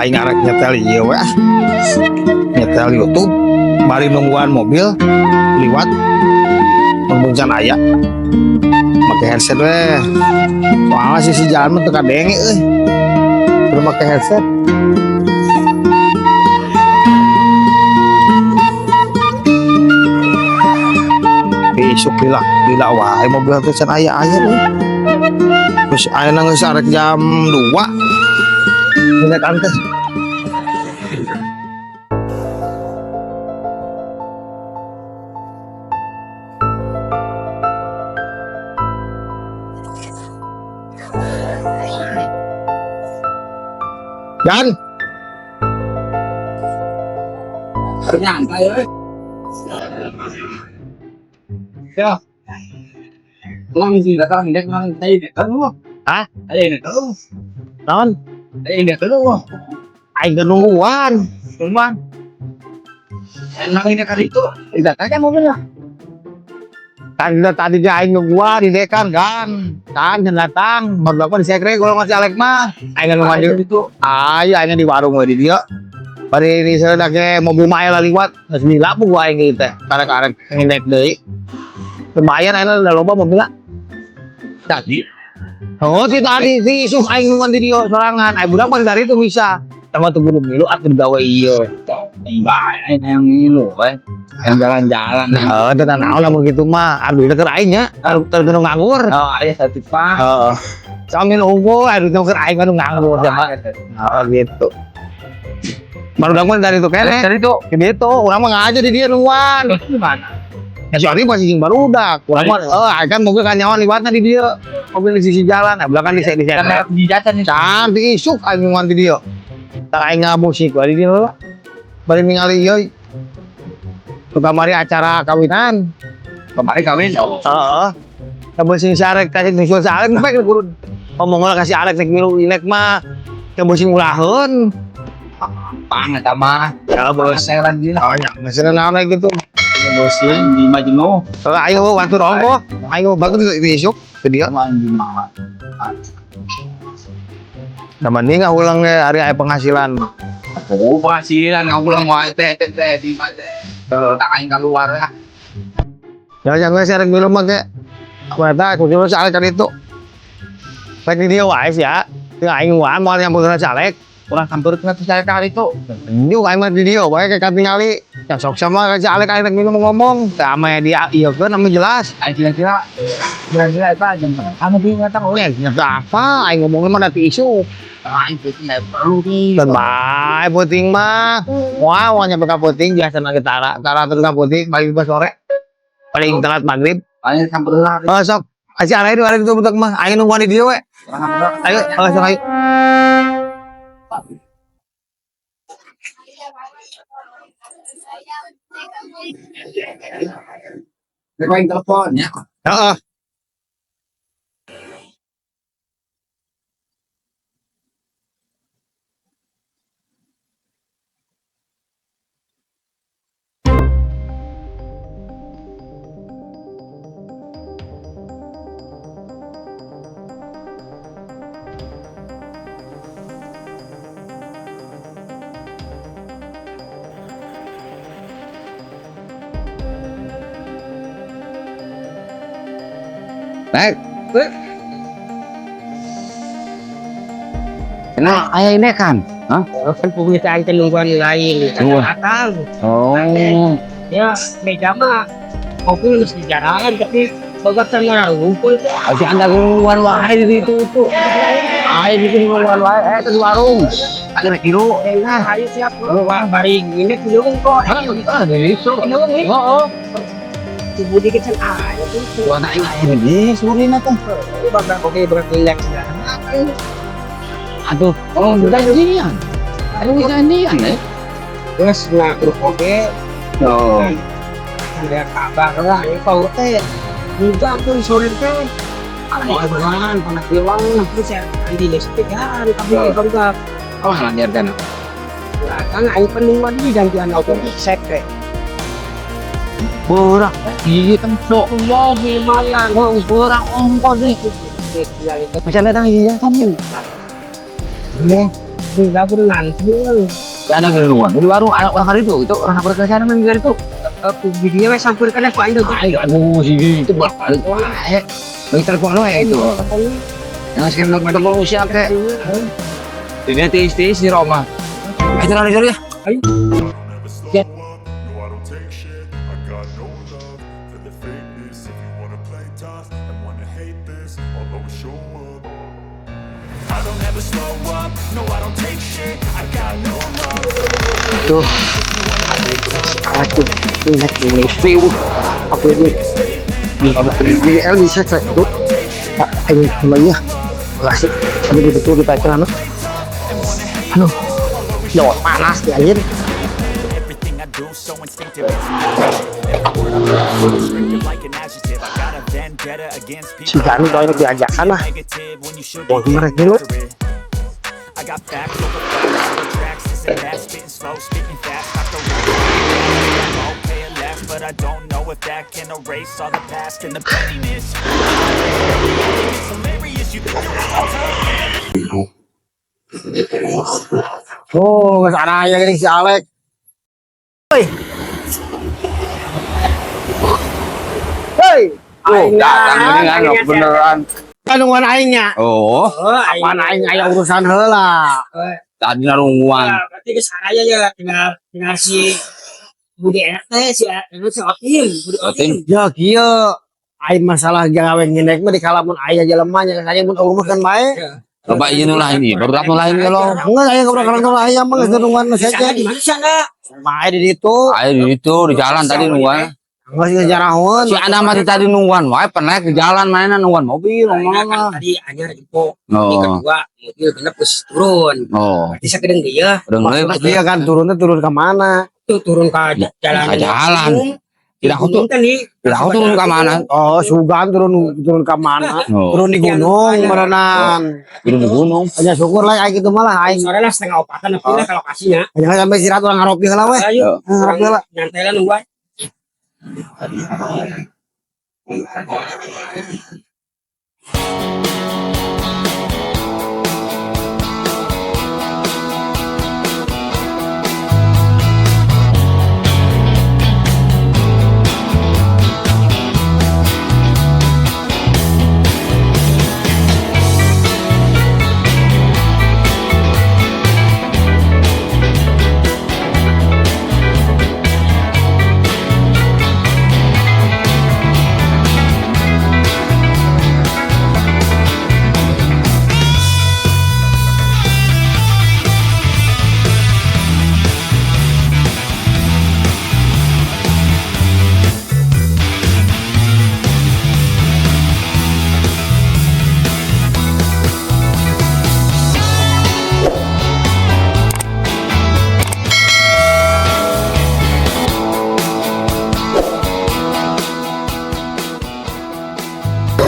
aing arek nyetel ieu we. Nyetel YouTube bari nungguan mobil liwat nungguan aya. Make headset we. Soalnya si jalan mah teu kadenge euy. Kudu make headset. Besok lila wae mobil teh can aya deh. Terus aya geus arek jam 2. Lihat antes. Jan. Nyantai euy. Ya. Langsung datang dek nang tadi dek lu. Hah? Tadi dek lu. Naon? Tadi dek lu. Aing teu nungguan. Cuman enak ini kali itu. Tidak aja mobilnya. Tadi aing nungguan di dekan kan datang baru apa di sekre kalau masih Alek mah aing nungguan Itu. ayo aing di warung we di dia bari di sana ge mobil mah aya liwat geus nilapu gua aing ieu teh karek-karek ngendek deui lumayan aing udah loba mobilna Tadi. oh si tadi si isuh aing nungguan di dia sorangan aing budak mah dari itu bisa sama tuh guru milu atuh gawe ieu Baik yang ngilu we. Yang jalan-jalan. heeh teh naon lamun kitu mah aduh deuker aing nya anu teu nganggur Oh, aya satu pak. heeh sambil unggul aduh deuker aing anu nganggur sama oh gitu baru dangman dari itu kene Dari itu gitu urang mah ngajar di dia nungguan gimana? ya sorry masih jeung barudak urang mah kan mobil kan nyawan liwatna di dia mobil di sisi jalan belakang di sana Karena di jatan nih. can di isuk aing nungguan di dia tak aing musik di dia lah bari ningali ieu kamari acara kawinan Kemarin kawin. heeh kamu sing sarek kasih nyusul sarek bae kudu ngomong lah kasih Alek nek milu ilek mah kamu sing ulaheun Pang eta mah. ya bos Selan di lah. oh nya geus naon gitu Bosin di Majno. ayo bantu rongko ayo bagus di isuk ke dia Sama di mana? nah mending ulang hari aya penghasilan Oh, penghasilan ngulang wae teh di mana? Tak aing keluar ya. jangan gue sering milu mah ge kumaha kudu salek kan itu baik di dia wae ya teu aing wae moal yang beungeun salek Ulah hampir kena saya kali itu. ini aing mah di dia wae kayak tingali yang sok sama ka salek aing minum ngomong teh ame dia ieu keun ame jelas Aing kira-kira eta jam anu bingung datang oleh nyata apa aing ngomongnya mah nanti isu aing penting perlu nih. dan bae penting mah wah nyampe ka penting biasa na tara terus ka penting pagi pas sore paling telat maghrib Aing sampai lah. sok aja arek itu budak mah aing nungguan di dia we ayo sok ayo Aing telepon ya. heeh Baik. Nah, ayah ini kan? Hah? Kan punya saya nungguan lain datang Oh. ya meja mah mobil mesti jalan tapi bagatan orang ngumpul Si anda keluar wae di situ tuh. Ayah di keluar wae di warung. Ada kilo. nah ayo siap wah bari ini dulu kok Dari itu. oh tubuh dikit kan ayo tuh Gua nak ini suri na tuh. bakal oke relax ya Aduh, oh gantian. Aduh gantian eh. terus nah terus oke Oh. ada kabar lah ya kau teh juga tuh sore teh Ay, beneran, panas bilang, terus ya, nanti listrik ya, tapi kalau nggak, Oh, lanjut kan. kan aing penuh di gantian auto set teh. Berak, iya templok. Ya gimana, Berak ongkos nih. ya itu Macam datang iya kamu. ya, Aku dengan Ada keluar di warung anak orang itu orang berkesan meninggal itu. videonya wes sampurkan aku aja tuh. Aduh sih itu balik. Bagi telepon lo ya itu. Yang sekarang nak telepon usia kayak. Ini tis di Roma. Ayo lari ya. Ayo. Ya. No, I don't take shit. I got no love for the fakeness. If you wanna play tough and wanna hate this, I'll always show up. I don't ever slow up. No, I don't take shit. I got no love. Tuh. Aku ingat ini view apa ini? Di L bisa saya tuh. Ini namanya. Kasih. Ini betul kita kan. Halo. Lewat panas ya anjir. Everything I do so instinctive. Restricted like an adjective. I got a vendetta against Si people. Gani doang diajak sana. Negative when you should Wah, be kemarin dulu. considerate. I got facts over facts over tracks. This and that, spitting slow, spitting fast. I throw I'll pay it last, but I don't know if that can erase all the past and the pettiness. It's hilarious. You think you're all time. Oh, ke sana ya gini si Alex. Hei. Hei. Datang beneran. Kanungan aingnya. Oh, Apaan aing aya urusan heula. tadi narungguan. Berarti ke sana aja tinggal si Budi RT si Otim, Budi Otim. Ya kieu. Aing masalah gawe ngenek mah di kalamun aya jelema nya saya mun umur kan bae. Coba ini lain baru datang lain kalau. Enggak aya keberatan aya mah geus nungguan Di sana saja. di mana sana? Bae di ditu. Ayo di itu di jalan tadi nungguan. Enggak sih jarahun. Si Ana mati tadi nungguan, wae pernah ke jalan mainan nungguan mobil, Kan ngomong. tadi ajar info. Ini Oh, kedua mobil genep terus turun. oh, Berarti saya kedeng dia udah mulai Dia kan turunnya turun ke mana? tuh turun ke jalan. Ke jalan. Tidak aku tuh, Kan nih. tidak aku turun ke mana? Oh, Sugan turun ke mana? Oh, Turun di gunung berenang. turun di gunung. Hanya syukur lah kayak gitu malah aing. Sore lah setengah opatan tapi lah ke lokasinya. Hanya sampai istirahat orang ngaropi heula weh. Ayo, Ngaropi heula. nyantai lah nungguan.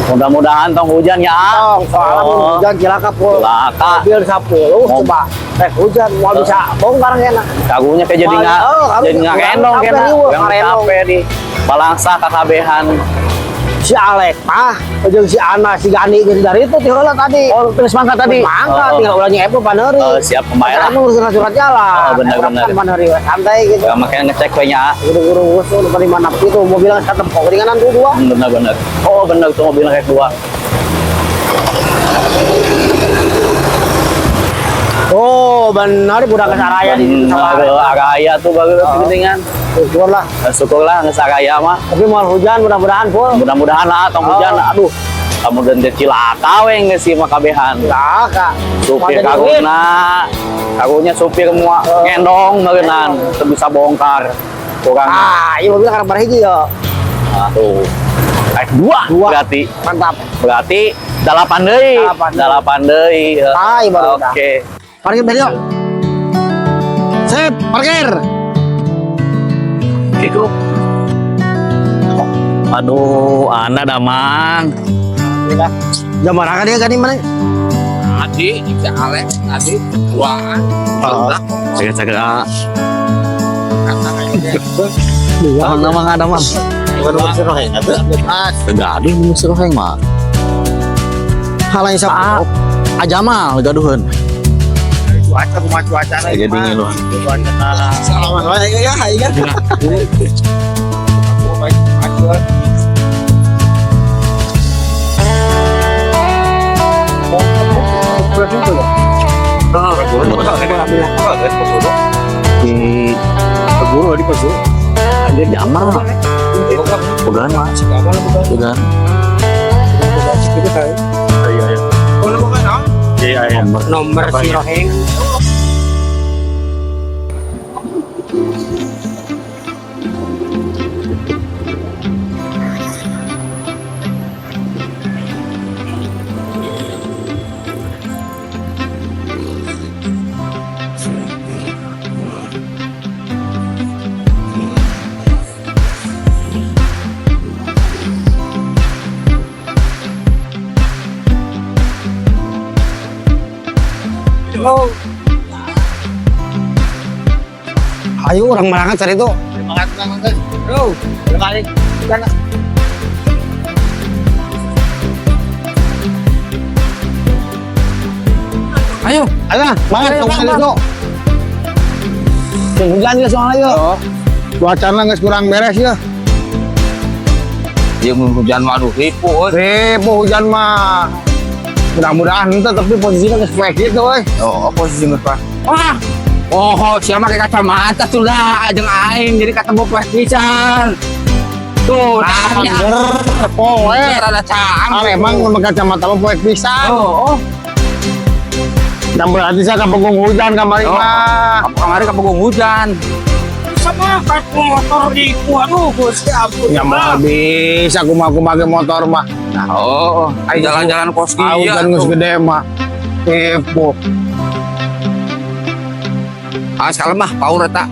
Mudah-mudahan tong hujan ya. Soalnya hujan cilaka pul. Laka, Mobil 10 coba. Hujan mau bisa bongkar enak. kagunya kayak jadi nggak kendong kena. Yang capek di balangsa kakabehan. Si Alek jeung si Ana si Gani geus dari itu ti heula tadi. Oh, terus mangkat tadi. Mangkat tinggal ulah nyepu paneuri. Siap pembayar. Anu surat jalan. Oh, bener-bener. Paneuri santai gitu. Gak makanya ngecek nya. Guru-guru usul dari mana itu mobil kan ketempok ringanan tuh dua. Bener-bener. Oh bener tuh mobilnya kayak dua. Oh, benar budak kesaraya di situ sama. Agaya tuh bagus kepentingan. Syukur lah. Syukurlah nggak agaya mah. Tapi mau hujan mudah-mudahan full. Mudah-mudahan lah tong hujan. Aduh. Kamu dan cilaka we nggak sih makabehan. Lah, Kak. Supir kagunya supir mua ngendong meureunnan teu bisa bongkar. Kurang. Iya mobil karang barhiji ya. Tuh. Dua berarti. Mantap. Berarti 8 deui. 8 deui. Tai baru udah. Oke. Parkir bel yuk. Sip, parkir. Itu. Aduh, anak damang. Jam mana dia gani mana? Tadi, si Alex, tadi, tuaan. Segera. Iya. Nama nggak ada mang. Gak ada yang seru heng mah. Hal yang sama. Aja mah gaduhan. cuaca Lagi dingin loh. Salaman wae ya, ya. Di Keburu di pasur. anjir jamar mah. Pegangan mah. Pegangan. Iya. Nomor si Roheng. Ayo orang marangan cari itu. Bro, balik. Sana. Ayo, banget tunggu itu. Hujan ya soalnya ya. Cuacana nggak kurang beres ya. Dia hujan mah aduh ribu euy. Hujan mah. Mudah-mudahan ente tapi posisinya nggak sesuai gitu, woi. Oh, posisi ngepas. Wah. Oh, siapa pakai kacamata tuh lah, jeung aing jadi ketemu pas pisan. Tuh, tanya. Poe. Ada cang. Emang pakai kacamata mah poek pisan. Oh. Dan berarti saya kapunggung hujan kamari mah. Kemarin kapunggung hujan. Sama pas motor di aduh, Gusti ampun. Ya mah bisa aku pakai motor mah. Oh, ayo jalan-jalan kos Tahu kieu. kan geus gede mah. Kepo. Ah, sekali mah power eta.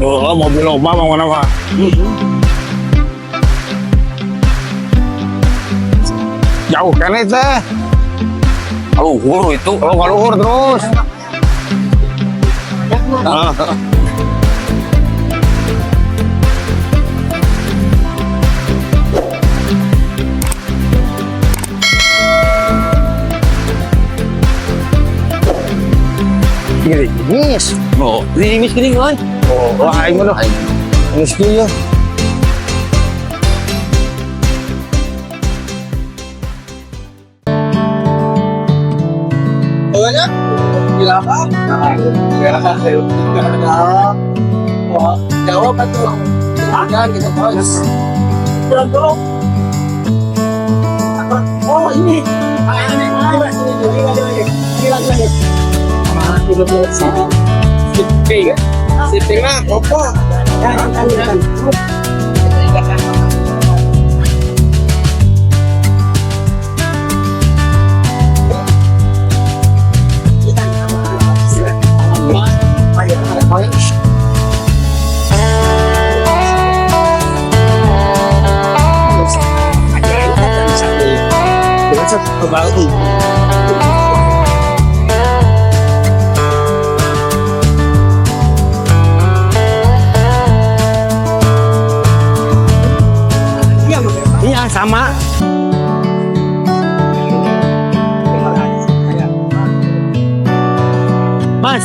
Oh, mobil loba mah mana mah. Jauh kan itu. Luhur itu. Oh, kalau luhur terus. Gerimis. Oh, gerimis geuning euy. Oh, aing mah doh. Geus kieu. Jawab tuh. Jangan kita terus. Oh ini. Siping lah, opo. Iya sama. Mas.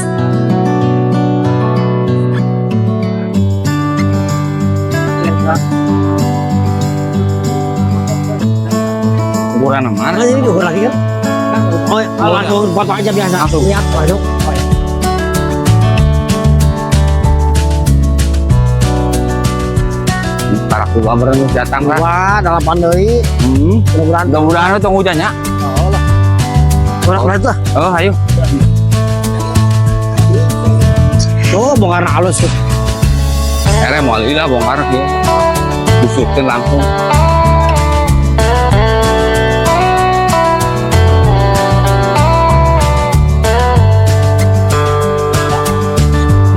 Ukuran mana? Ini juga lagi kan? Oh, langsung foto aja biasa. Langsung. Lihat, waduh. Para keluar berenung datang lah. Wah, dalam pandai. Mudah-mudahan itu hujannya. Orang itu. Oh, ayo. Tuh, bongkar halus. Ere mau lihat bongkar ya. Busukkan langsung.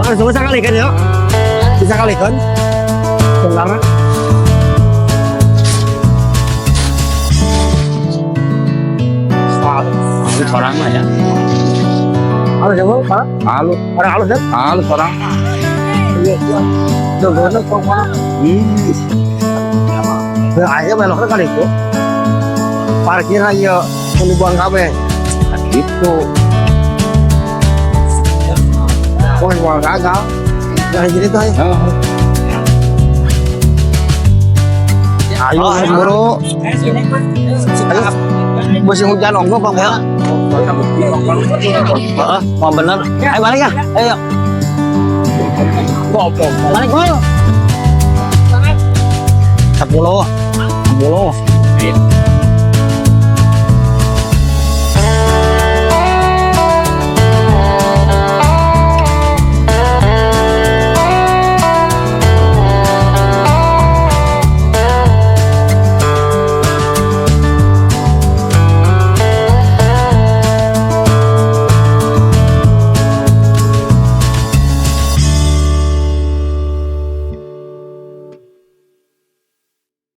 Bang, bisa kali kan ya? Bisa kali kan? Bongkarnya. Orang lah ya. Halus ya, Bang? Pak? Halus. Orang halus kan? Halus orang. Jodohnya bongkar. Ya, aja beloknya kali itu. Parkir aja, mau dibuang kabeh. Gitu. Kau mau gagal. Jangan gini tuh. Ayo buru. Ayo. Musim hujan onggo Bang ya. Mau bener. Ayo balik ya. Ayo. Balik gol. 10.